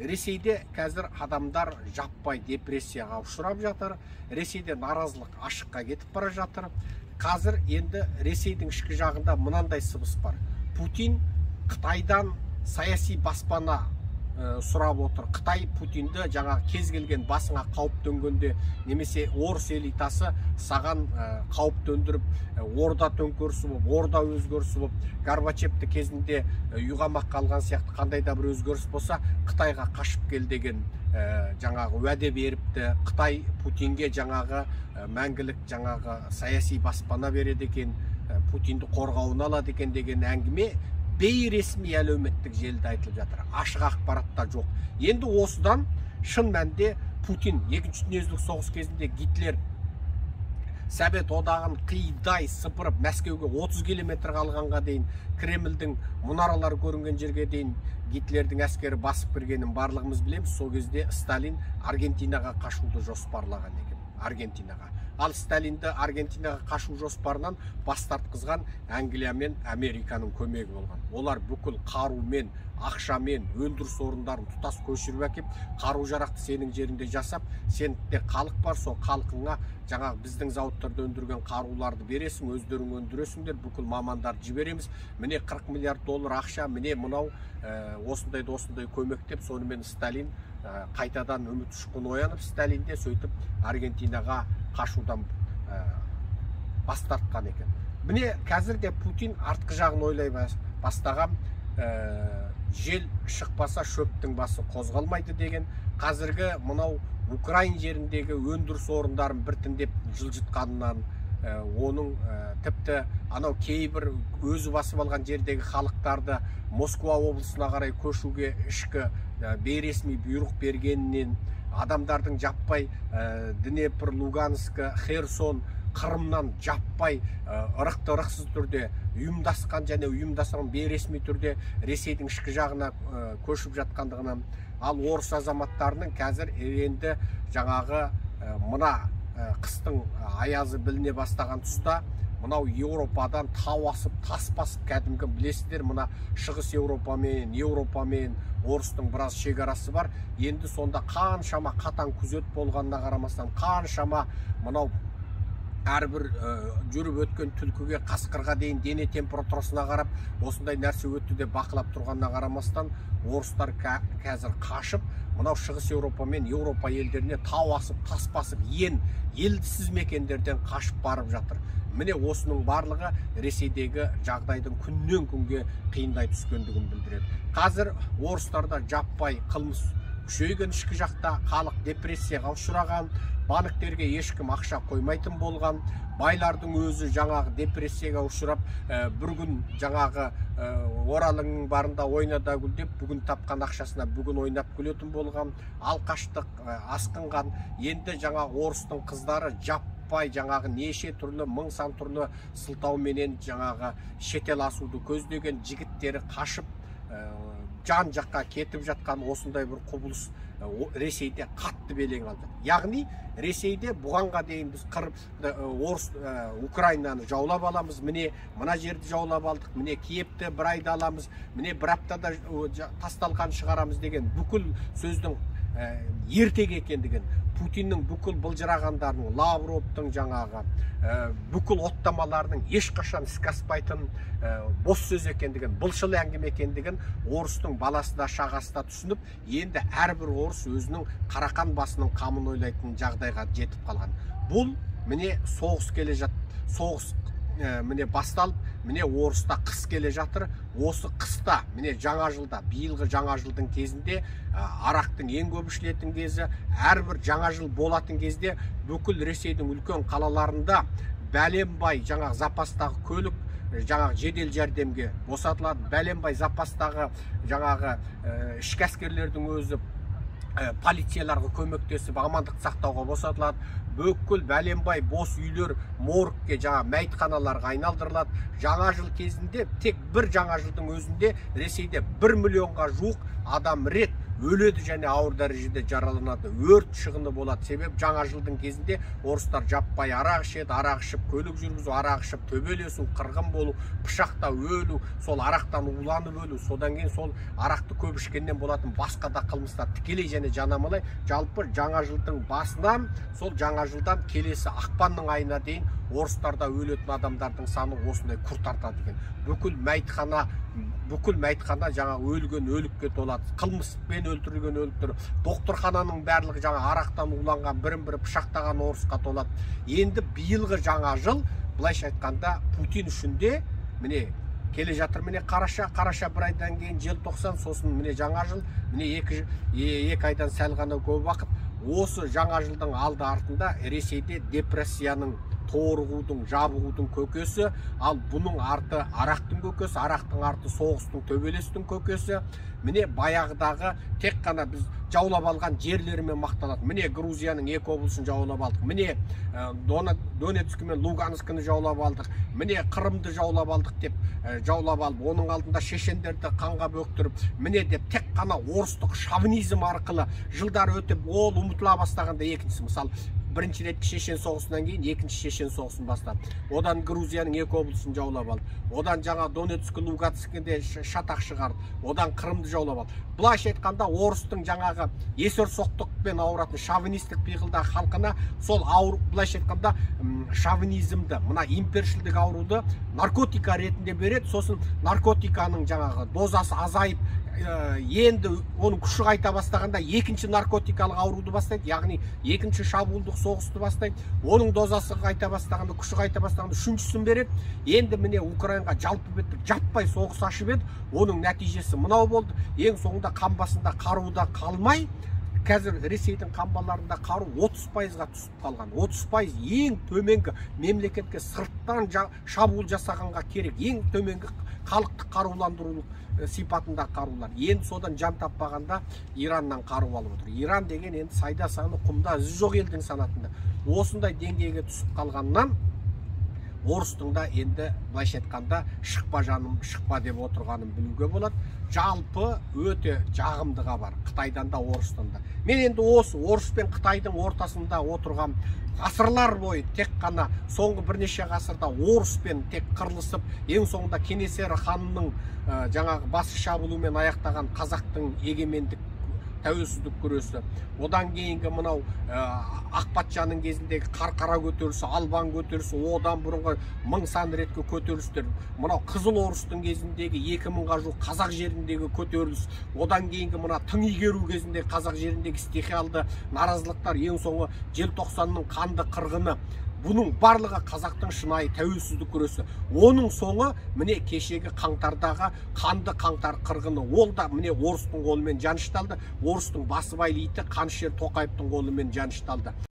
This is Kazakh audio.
Ресейде қазір адамдар жаппай депрессияға ұшырап жатыр. Ресейде наразылық ашыққа кетіп бара жатыр. Қазір енді Ресейдің ішкі жағында мынандай сыбыс бар. Путин Қытайдан саяси баспана сұрап отыр. Қытай Путинді жаңа кез келген басыңа қауіп төнгенде, немесе орыс элитасы саған қауіп төндіріп, орда төңкерісі болып, орда өзгерісі болып, Горбачевті кезінде үйғамақ қалған сияқты қандай да бір өзгеріс болса, Қытайға қашып кел деген жаңағы уәде беріпті. Қытай Путинге жаңағы мәңгілік жаңағы саяси баспана береді екен, Путинді қорғауына алады екен деген әңгіме бейресми әлеуметтік желіде айтылып жатыр. Ашық ақпаратта жоқ. Енді осыдан шын мәнде Путин екінші дүниежүзілік соғыс кезінде Гитлер Совет одағын қидай сыпырып Мәскеуге 30 километр қалғанға дейін, Кремльдің мұнаралары көрінген жерге дейін Гитлердің әскері басып кіргенін барлығымыз білеміз. Сол кезде Сталин Аргентинаға қашуды жоспарлаған екен. Аргентинаға. Ал Сталинді Аргентинаға қашу жоспарынан бас тартқызған Англия мен Американың көмегі болған. Олар бүкіл қарумен, ақшамен өндіріс орындарын тұтас көшіріп әкеп, қару-жарақты сенің жерінде жасап, сенде халық бар, сол халқыңа жаңағы біздің зауыттарда өндірген қаруларды бересің, өздерің өндіресіңдер, бүкіл мамандарды жібереміз. Міне 40 миллиард доллар ақша, міне мынау осындай көмек деп, сонымен Сталин қайтадан үміт ұшқыны оянып, Сталинде сөйтіп Аргентинаға қашудан бас тартқан екен. Міне қазірде Путин артқы жағын ойлай бастаған, жел шықпаса шөптің басы қозғалмайды деген. Қазіргі мынау Украин жеріндегі өндіріс орындарын біртіндеп жылжытқанынан, оның тіпті анау кейбір өзі басып алған жердегі халықтарды Москва облысына қарай көшуге ішкі бейресми бұйрық бергенінен, адамдардың жаппай Днепр, Луганск, Херсон, Қырымнан жаппай ырықты-ырықсыз түрде ұйымдасқан және ұйымдасқан бейресми түрде Ресейдің ішкі жағына көшіп жатқандығынан, ал орыс азаматтарының қазір енді жаңағы мына қыстың аязы біліне бастаған тұста мынау Еуропадан тау асып, тас басып, кәдімгі білесіздер, мына шығыс Еуропамен орыстың біраз шекарасы бар. Енді сонда қаншама қатаң күзет болғанына қарамастан, қаншама мынау әрбір жүріп өткен түлкіге, қасқырға дейін дене температурасына қарап, осындай нәрсе өтті деп бақылап тұрғанына қарамастан, орыстар қазір қашып, мынау шығыс Еуропа мен Еуропа елдеріне тау асып, тас басып, елдісіз мекендерден қашып барып жатыр. Міне осының барлығы Ресейдегі жағдайдың күннен күнге қиындай түскендігін білдіреді. Қазір орыстарда жаппай қылмыс күшейген, ішкі жақта халық депрессияға ұшыраған, банктерге ешкім ақша қоймайтын болған, байлардың өзі жаңағы депрессияға ұшырап, бір күн жаңағы Оралыңның барында ойнада гүлдеп, бүгін тапқан ақшасына бүгін ойнап күлетін болған, алқаштық асқынған. Енді жаңағы орыстың қыздары жаппай жаңағы неше түрлі, мың сан түрлі сылтауменен жаңағы шетел асуды көздеген жігіттері қашып, жан жаққа кетіп жатқан осындай бір құбылыс Ресейде қатты белең алды. Яғни Ресейде бұғанға дейін біз Украинаны жаулап аламыз, міне мына жерді жаулап алдық, міне Киевті бір айда аламыз, міне бір аптада тасталқан шығарамыз деген бүкіл сөздің ертек екендігін, Путиннің бүкіл былжырағандарын, Лавровтың жаңағы бүкіл оттамаларының ешқашан іске аспайтын бос сөз екендігін, былшыл әңгіме екендігін орыстың баласы да шағасы да түсініп, енді әрбір орыс өзінің қарақан басының қамын ойлайтын жағдайға жетіп қалған. Бұл міне соғыс келе жатыр, соғыс міне басталып, міне орыста қыс келе жатыр. Осы қыста, міне жаңа жылда, биылғы жаңа жылдың кезінде, арақтың ең көп ішілетін кезі, әрбір жаңа жыл болатын кезде бүкіл Ресейдің үлкен қалаларында бәленбай жаңағы запастағы көлік жаңағы жедел жәрдемге босатылады. Бәленбай запастағы жаңағы ішкі әскерлердің өзі полицияларға көмектесіп амандық сақтауға босатылады. Бүкіл бәленбай бос үйлер моргке, жаңа мәйітханаларға айналдырылады. Жаңа жыл кезінде, тек бір жаңа жылдың өзінде Ресейде 1 миллионға жуық адам рет өледі және ауыр дәрежеде жараланады, өрт шығыны болады. Себеп жаңа жылдың кезінде орыстар жаппай арақ ішеді, арақ ішіп көлік жүргізу, арақ ішіп төбелесу, қырғын болу, пышақта өлу, сол арақтан уланып өлу, содан кейін сол арақты көп ішкеннен болатын басқа да қылмыстар тікелей және жанамалай. Жалпы жаңа жылдың басынан, сол жаңа жылдан келесі ақпанның айына дейін орыстарда өлетін адамдардың саны осындай күрт артады екен. Бүкіл мәйітхана жаңа өлген өлікке толады. Қылмыспен өлтірілген өліктер, докторхананың барлығы жаңа арақтан уланған, бірін-бірі пышақтаған орысқа толады. Енді биылғы жаңа жыл, былайша айтқанда, Путин үшін де міне келе жатыр. Міне қараша бір айдан кейін желтоқсан, сосын міне жаңа жыл, міне екі айдан сәл ғана көп уақыт. Осы жаңа жылдың алды артында Ресейде депрессияның, торығудың, жабығудың көкесі, ал бұның арты арақтың көкесі, арақтың арты соғыстың, төбелестің көкесі. Міне баяғыдағы тек қана біз жаулап алған жерлерімен мақтанады. Міне Грузияның 2 облысын жаулап алдық. Міне Донецк мен Луганскіні жаулап алдық. Міне Қырымды жаулап алдық деп жаулап алып, оның алдында шешендерді қанға бөктіріп, міне деп тек қана орыстық шовинизм арқылы жылдар өтіп, ол ұмытыла бастағанда екіншісі, мысалы бірінші рет шешен соғысынан кейін екінші шешен соғысын бастады. Одан Грузияның 2 облысын жаулап алды. Одан жаңа Донецк, Луганскіде шатақ шығарды. Одан Қырымды жаулап алды. Былайша айтқанда орыстың жаңағы есерсоқтықпен ауыратын шовинистік пиғылдағы халқына сол ауыр, былайша айтқанда шовинизмді, мына импершілдік ауруды наркотика ретінде береді. Сосын наркотиканың жаңағы дозасы азайып, енді оның күші қайта бастағанда екінші наркотикалық ауруды бастайды, яғни екінші шабуылдық соғысты бастайды. Оның дозасы қайта бастағанда, күші қайта бастағанда үшіншісін береді. Енді міне Украинаға жалпы беттік жаппай соғыс ашып еді, оның нәтижесі мынау болды. Ең соңында қамбасында қаруда қалмай, қазір Ресейдің қамбаларында қару 30%-ға түсіп қалған. 30% ең төменгі мемлекетке сырттан шабуыл жасағанға керек, ең төменгі халықты қаруландырулық сипатында қарулар. Енді содан жан таппағанда Ираннан қару алып отыр. Иран деген енді сайда саны құмда ізі жоқ елдің санатында. Осындай деңгейге түсіп қалғаннан орыстың да енді былайша айтқанда шықпа жаным, шықпа деп отырғанын білуге болады. Жалпы өте жағымдыға бар, Қытайдан да орыстан да. Мен енді осы орыс пен Қытайдың ортасында отырған ғасырлар бойы тек қана соңғы бірнеше ғасырда орыспен тек қырылысып, ең соңында Кенесары ханның жаңағы басы шабылуымен аяқтаған қазақтың егемендік тәуелсіздік күресі, одан кейінгі мынау ақ патшаның кезіндегі қарқара көтерілісі, албан көтерілісі, одан бұрынғы 1000 сан реткі көтерілістер, мынау қызыл орыстың кезіндегі 2000-ға жуық қазақ жеріндегі көтеріліс, одан кейінгі мына тың игеру кезіндегі қазақ жеріндегі стихиялды наразылықтар, ең соңы желтоқсанның қанды қырғыны, бұның барлығы қазақтың шынайы тәуелсіздік күресі. Оның соңы міне кешегі қаңтардағы қанды қаңтар қырғыны. Ол да міне орыстың қолымен жанышталды. Орыстың басыбайлы иті Қанішер Тоқаевтың қолымен жанышталды.